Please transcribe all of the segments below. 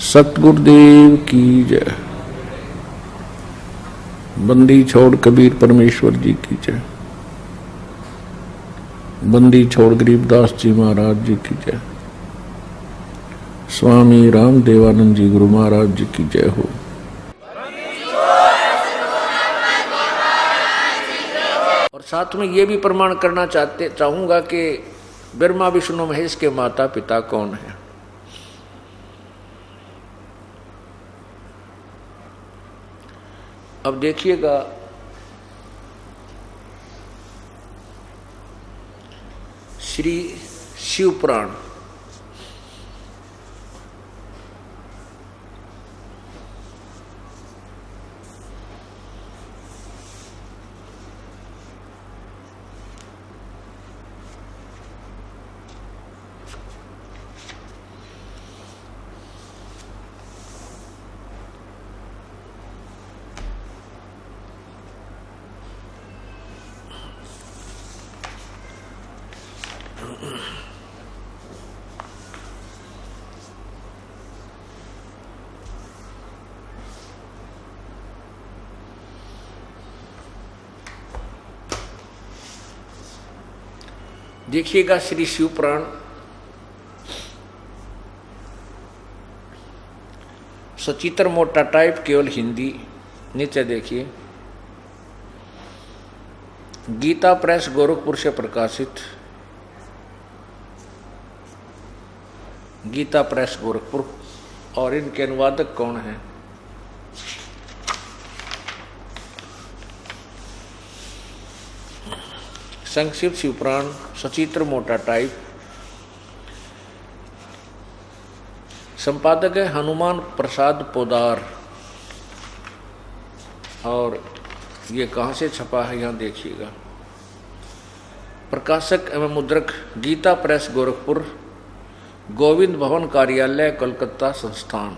सतगुरुदेव की जय। बंदी छोड़ कबीर परमेश्वर जी की जय। बंदी छोड़ गरीबदास जी महाराज जी की जय। स्वामी राम देवानंद जी गुरु महाराज जी की जय हो। और साथ में ये भी प्रमाण करना चाहूंगा कि ब्रह्मा विष्णु महेश के माता पिता कौन है। अब देखिएगा, श्री शिव पुराण देखिएगा, श्री शिव पुराण सचित्र मोटा टाइप, केवल हिंदी। नीचे देखिए, गीता प्रेस गोरखपुर से प्रकाशित। गीता प्रेस गोरखपुर। और इनके अनुवादक कौन है? संक्षिप्त शिवपुराण सचित्र मोटा टाइप। संपादक है हनुमान प्रसाद पोदार। और ये कहाँ से छपा है, यहाँ देखिएगा। प्रकाशक एवं मुद्रक गीता प्रेस गोरखपुर, गोविंद भवन कार्यालय, कोलकाता संस्थान।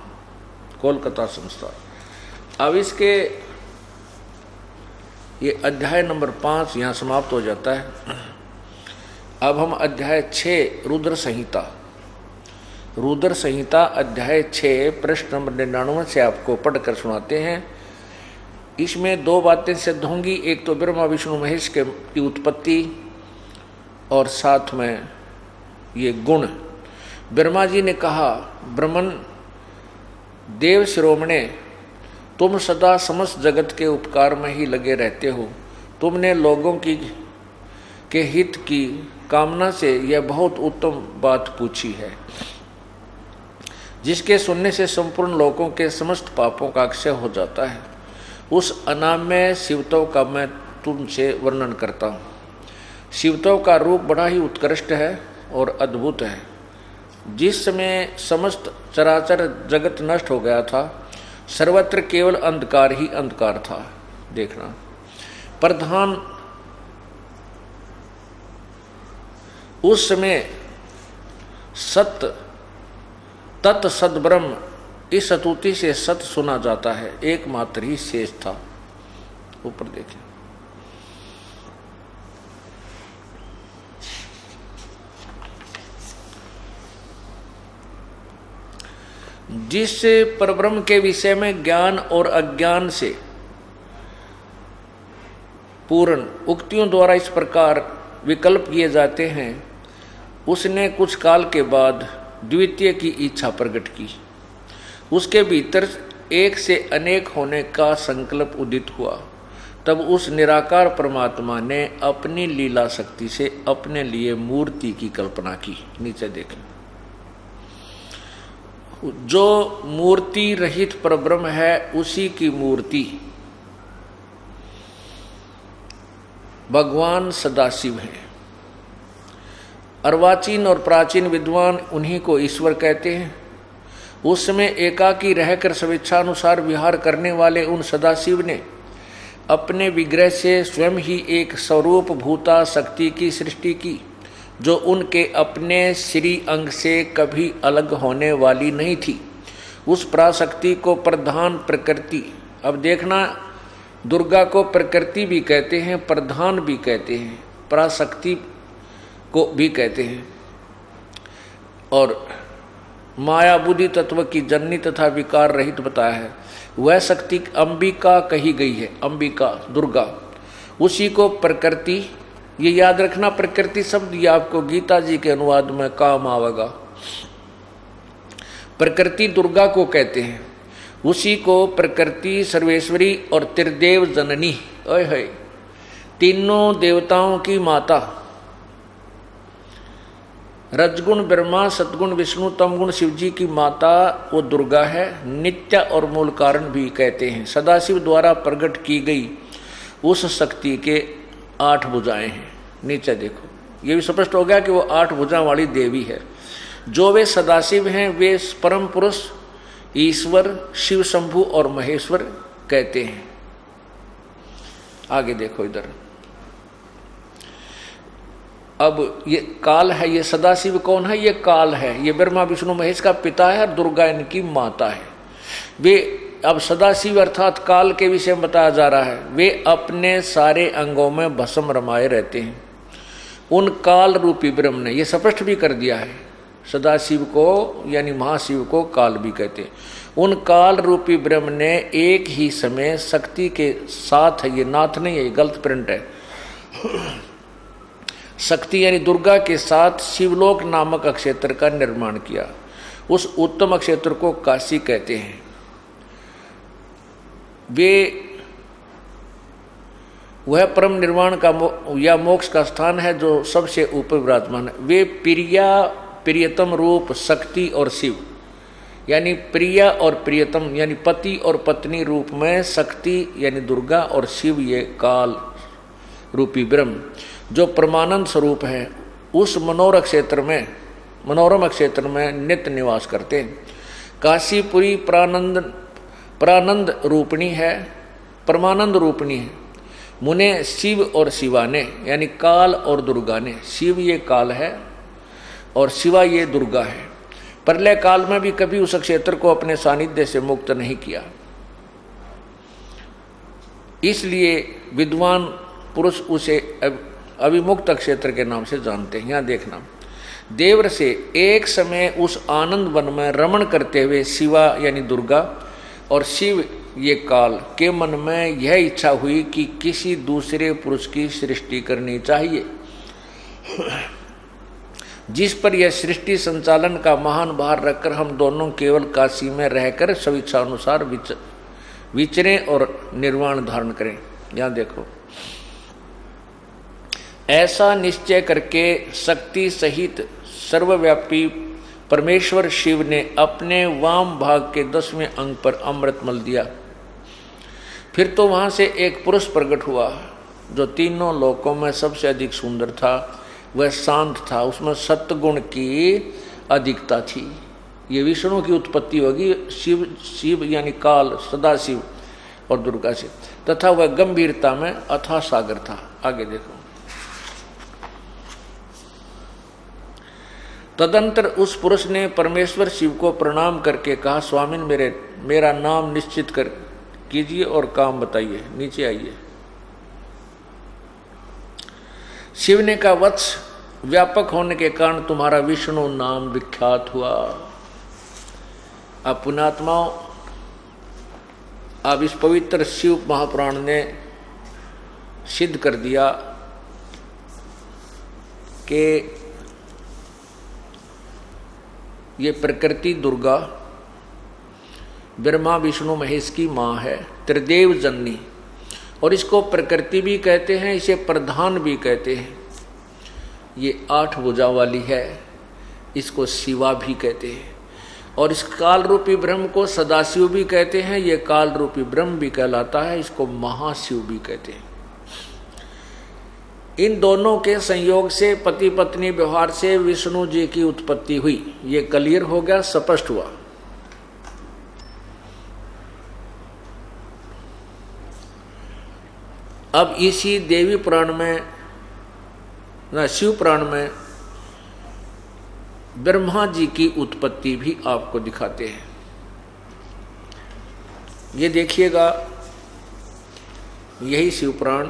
अब इसके ये अध्याय नंबर 5 यहाँ समाप्त हो जाता है। अब हम अध्याय 6 रुद्र संहिता अध्याय 6 प्रश्न नंबर 99 से आपको पढ़कर सुनाते हैं। इसमें 2 बातें सिद्ध होंगी। एक तो ब्रह्मा विष्णु महेश की उत्पत्ति और साथ में ये गुण। ब्रह्मा जी ने कहा, ब्रह्मन देव शिरोमणे, तुम सदा समस्त जगत के उपकार में ही लगे रहते हो। तुमने लोगों के हित की कामना से यह बहुत उत्तम बात पूछी है, जिसके सुनने से संपूर्ण लोगों के समस्त पापों का अक्षय हो जाता है। उस अनामय शिवत्व का मैं तुमसे वर्णन करता हूँ। शिवत्व का रूप बड़ा ही उत्कृष्ट है और अद्भुत है। जिस समय समस्त चराचर जगत नष्ट हो गया था, सर्वत्र केवल अंधकार ही अंधकार था। देखना, प्रधान उस समय सत्य तत् सद्ब्रह्म, इस स्तुति से सत्य सुना जाता है, एकमात्र ही शेष था। ऊपर देखें, जिस परब्रह्म के विषय में ज्ञान और अज्ञान से पूर्ण उक्तियों द्वारा इस प्रकार विकल्प किए जाते हैं, उसने कुछ काल के बाद द्वितीय की इच्छा प्रकट की। उसके भीतर एक से अनेक होने का संकल्प उदित हुआ। तब उस निराकार परमात्मा ने अपनी लीला शक्ति से अपने लिए मूर्ति की कल्पना की। नीचे देखें, जो मूर्ति रहित परब्रह्म है, उसी की मूर्ति भगवान सदाशिव है। अर्वाचीन और प्राचीन विद्वान उन्हीं को ईश्वर कहते हैं। उस समय एकाकी रहकर स्वेच्छानुसार विहार करने वाले उन सदाशिव ने अपने विग्रह से स्वयं ही एक स्वरूप भूता शक्ति की सृष्टि की, जो उनके अपने श्री अंग से कभी अलग होने वाली नहीं थी। उस पराशक्ति को प्रधान प्रकृति, अब देखना, दुर्गा को प्रकृति भी कहते हैं, प्रधान भी कहते हैं, पराशक्ति को भी कहते हैं। और माया बुद्धि तत्व की जननी तथा विकार रहित बताया है। वह शक्ति अंबिका कही गई है, अंबिका दुर्गा। उसी को प्रकृति, ये याद रखना, प्रकृति शब्द ये आपको गीता जी के अनुवाद में काम आवेगा। प्रकृति दुर्गा को कहते हैं। उसी को प्रकृति सर्वेश्वरी और त्रिदेव जननी, ओए है, तीनों देवताओं की माता, रजगुण ब्रह्मा, सतगुण विष्णु, तमगुण शिव जी की माता वो दुर्गा है। नित्य और मूल कारण भी कहते हैं। सदाशिव द्वारा प्रकट की गई उस शक्ति के 8 भुजाएं हैं। नीचे देखो, ये भी स्पष्ट हो गया कि वो 8 भुजा वाली देवी है। जो वे सदाशिव हैं वे परम पुरुष ईश्वर, शिव शंभु और महेश्वर कहते हैं। आगे देखो इधर, अब ये काल है, ये सदाशिव कौन है? ये काल है, ये ब्रह्मा विष्णु महेश का पिता है और दुर्गा इनकी माता है। वे अब सदाशिव अर्थात काल के विषय में बताया जा रहा है। वे अपने सारे अंगों में भस्म रमाए रहते हैं। उन काल रूपी ब्रह्म ने, ये स्पष्ट भी कर दिया है, सदाशिव को यानी महाशिव को काल भी कहते हैं। उन काल रूपी ब्रह्म ने एक ही समय शक्ति के साथ, ये नाथ नहीं है, ये गलत प्रिंट है, शक्ति यानी दुर्गा के साथ शिवलोक नामक अक्षेत्र का निर्माण किया। उस उत्तम अक्षेत्र को काशी कहते हैं। वे वह परम निर्वाण का या मोक्ष का स्थान है जो सबसे ऊपर विराजमान है। वे प्रियतम रूप शक्ति और शिव, यानी प्रिया और प्रियतम यानी पति और पत्नी रूप में शक्ति यानी दुर्गा और शिव ये काल रूपी ब्रह्म जो परमानंद स्वरूप है, उस मनोरम क्षेत्र में नित्य निवास करते हैं। काशीपुरी प्रानंद रूपणी है, परमानंद रूपणी है। मुने शिव और शिवा ने, यानी काल और दुर्गा ने, शिव ये काल है और शिवा ये दुर्गा है, प्रलय काल में भी कभी उस क्षेत्र को अपने सानिध्य से मुक्त नहीं किया। इसलिए विद्वान पुरुष उसे अविमुक्त क्षेत्र के नाम से जानते हैं। यहाँ देखना, देवर से एक समय उस आनंद वन में रमण करते हुए शिवा यानी दुर्गा और शिव ये काल के मन में यह इच्छा हुई कि किसी दूसरे पुरुष की सृष्टि करनी चाहिए, जिस पर यह सृष्टि संचालन का महान भार रखकर हम दोनों केवल काशी में रहकर स्वेच्छा अनुसार विचरें और निर्वाण धारण करें। यहाँ देखो, ऐसा निश्चय करके शक्ति सहित सर्वव्यापी परमेश्वर शिव ने अपने वाम भाग के 10वें अंग पर अमृत मल दिया। फिर तो वहाँ से एक पुरुष प्रकट हुआ जो तीनों लोकों में सबसे अधिक सुंदर था। वह शांत था, उसमें सत्गुण की अधिकता थी। ये विष्णु की उत्पत्ति होगी शिव यानी काल सदाशिव और दुर्गा से, तथा वह गंभीरता में अथाह सागर था। आगे देखो, तदंतर उस पुरुष ने परमेश्वर शिव को प्रणाम करके कहा, स्वामिन मेरा नाम निश्चित कर कीजिए और काम बताइए। नीचे आइए। शिव ने कहा, वत्स, व्यापक होने के कारण तुम्हारा विष्णु नाम विख्यात हुआ। अब पुण्यात्माओं, अब इस पवित्र शिव महापुराण ने सिद्ध कर दिया कि ये प्रकृति दुर्गा ब्रह्मा विष्णु महेश की माँ है, त्रिदेव जननी, और इसको प्रकृति भी कहते हैं, इसे प्रधान भी कहते हैं। ये 8 भुजा वाली है, इसको शिवा भी कहते हैं, और इस काल रूपी ब्रह्म को सदाशिव भी कहते हैं। ये काल रूपी ब्रह्म भी कहलाता है, इसको महाशिव भी कहते हैं। इन दोनों के संयोग से पति पत्नी व्यवहार से विष्णु जी की उत्पत्ति हुई। ये क्लियर हो गया, स्पष्ट हुआ। अब इसी देवी पुराण में ना शिव पुराण में ब्रह्मा जी की उत्पत्ति भी आपको दिखाते हैं। ये देखिएगा, यही शिव पुराण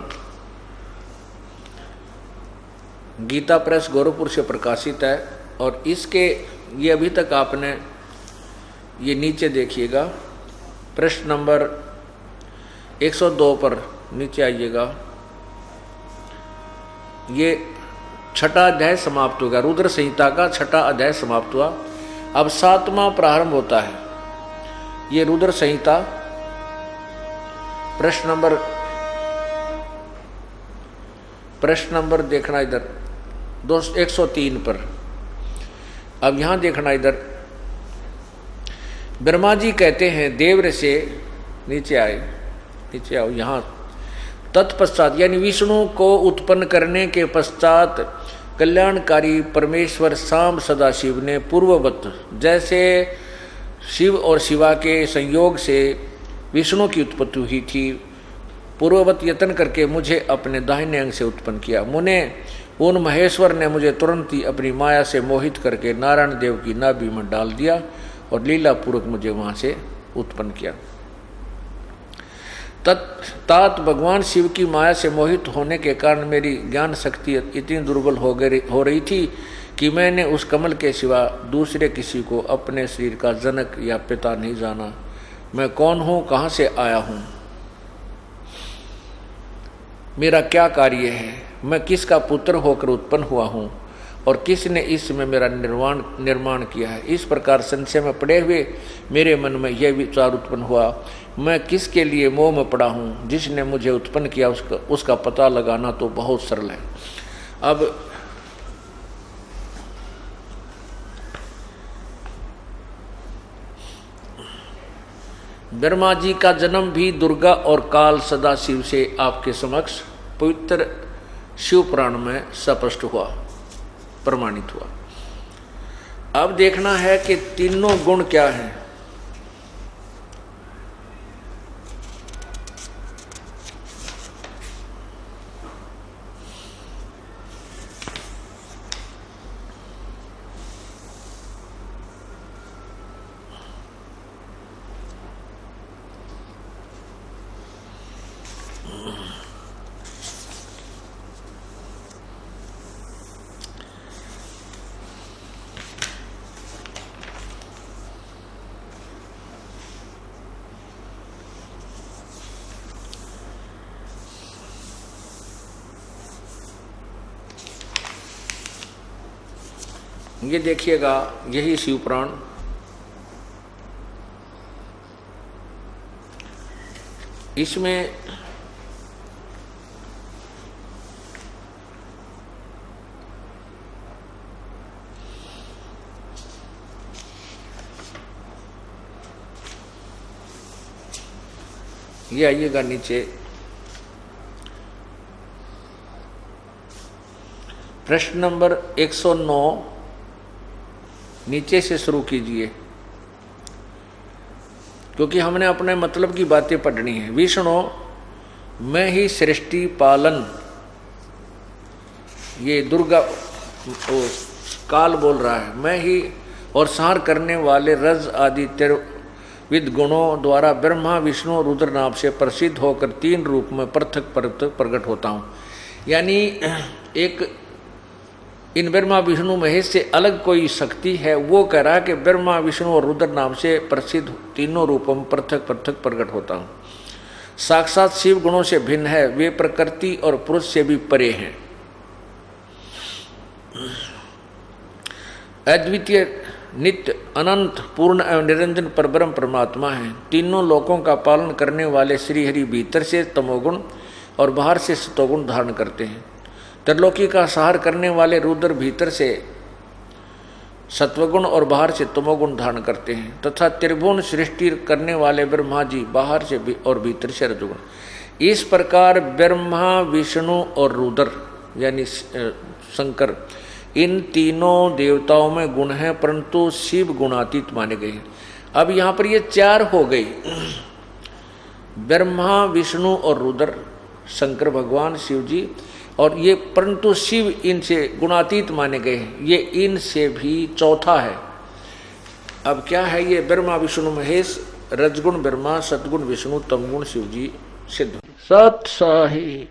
गीता प्रेस गोरखपुर से प्रकाशित है, और इसके ये अभी तक आपने ये नीचे देखिएगा, प्रश्न नंबर 102 पर नीचे आइएगा। ये छठा अध्याय समाप्त होगा, रुद्र संहिता का छठा अध्याय समाप्त हुआ। अब 7वां प्रारंभ होता है। ये रुद्र संहिता प्रश्न नंबर देखना इधर 103 पर। अब यहां देखना इधर, ब्रह्मा जी कहते हैं देव से, नीचे आओ यहां, तत्पश्चात यानी विष्णु को उत्पन्न करने के पश्चात कल्याणकारी परमेश्वर सांब सदाशिव ने पूर्ववत जैसे शिव और शिवा के संयोग से विष्णु की उत्पत्ति हुई थी, पूर्ववत यत्न करके मुझे अपने दाहिने अंग से उत्पन्न किया। मुने उन महेश्वर ने मुझे तुरंत ही अपनी माया से मोहित करके नारायण देव की नाभि में डाल दिया और लीला पूर्वक मुझे वहां से उत्पन्न किया। तात भगवान शिव की माया से मोहित होने के कारण मेरी ज्ञान शक्ति इतनी दुर्बल हो रही थी कि मैंने उस कमल के सिवा दूसरे किसी को अपने शरीर का जनक या पिता नहीं जाना। मैं कौन हूँ, कहाँ से आया हूँ, मेरा क्या कार्य है, मैं किसका पुत्र होकर उत्पन्न हुआ हूँ और किसने इसमें मेरा निर्माण किया है। इस प्रकार संशय में पड़े हुए मेरे मन में यह विचार उत्पन्न हुआ, मैं किसके लिए मोह में पड़ा हूँ। जिसने मुझे उत्पन्न किया उसका पता लगाना तो बहुत सरल है। अब ब्रह्मा जी का जन्म भी दुर्गा और काल सदाशिव से आपके समक्ष पवित्र शिव पुराण में स्पष्ट हुआ, प्रमाणित हुआ। अब देखना है कि तीनों गुण क्या हैं। ये देखिएगा, यही शिव पुराण, इसमें ये आइएगा नीचे, प्रश्न नंबर 109 नीचे से शुरू कीजिए, क्योंकि हमने अपने मतलब की बातें पढ़नी है। विष्णु मैं ही सृष्टि पालन, ये दुर्गा काल बोल रहा है, मैं ही और संहार करने वाले रज आदि त्रिविध गुणों द्वारा ब्रह्मा विष्णु रुद्र नाम से प्रसिद्ध होकर 3 रूप में पृथक पृथक प्रकट होता हूँ। यानी एक इन ब्रह्मा विष्णु महेश से अलग कोई शक्ति है, वो कह रहा है कि ब्रह्मा विष्णु और रुद्र नाम से प्रसिद्ध तीनों रूपों में पृथक पृथक प्रकट होता हूँ। साक्षात शिव गुणों से भिन्न है, वे प्रकृति और पुरुष से भी परे हैं। अद्वितीय नित्य अनंत पूर्ण एवं निरंजन परब्रह्म परमात्मा है। तीनों लोकों का पालन करने वाले श्री हरि भीतर से तमोगुण और बाहर से सतोगुण धारण करते हैं। त्रिलोकी का संहार करने वाले रुद्र भीतर से सत्वगुण और बाहर से तमोगुण धारण करते हैं, तथा त्रिभुवन सृष्टि करने वाले ब्रह्मा जी बाहर से और भीतर से रजोगुण। इस प्रकार ब्रह्मा विष्णु और रुद्र यानी शंकर, इन तीनों देवताओं में गुण हैं, परंतु शिव गुणातीत माने गए हैं। अब यहाँ पर ये 4 हो गई, ब्रह्मा विष्णु और रुद्र, शंकर भगवान शिव जी, और ये परंतु शिव इनसे गुणातीत माने गए हैं, ये इनसे भी चौथा है। अब क्या है ये? ब्रह्मा विष्णु महेश, रजगुण ब्रह्मा, सतगुण विष्णु, तमगुण शिव जी सिद्ध। सत साही।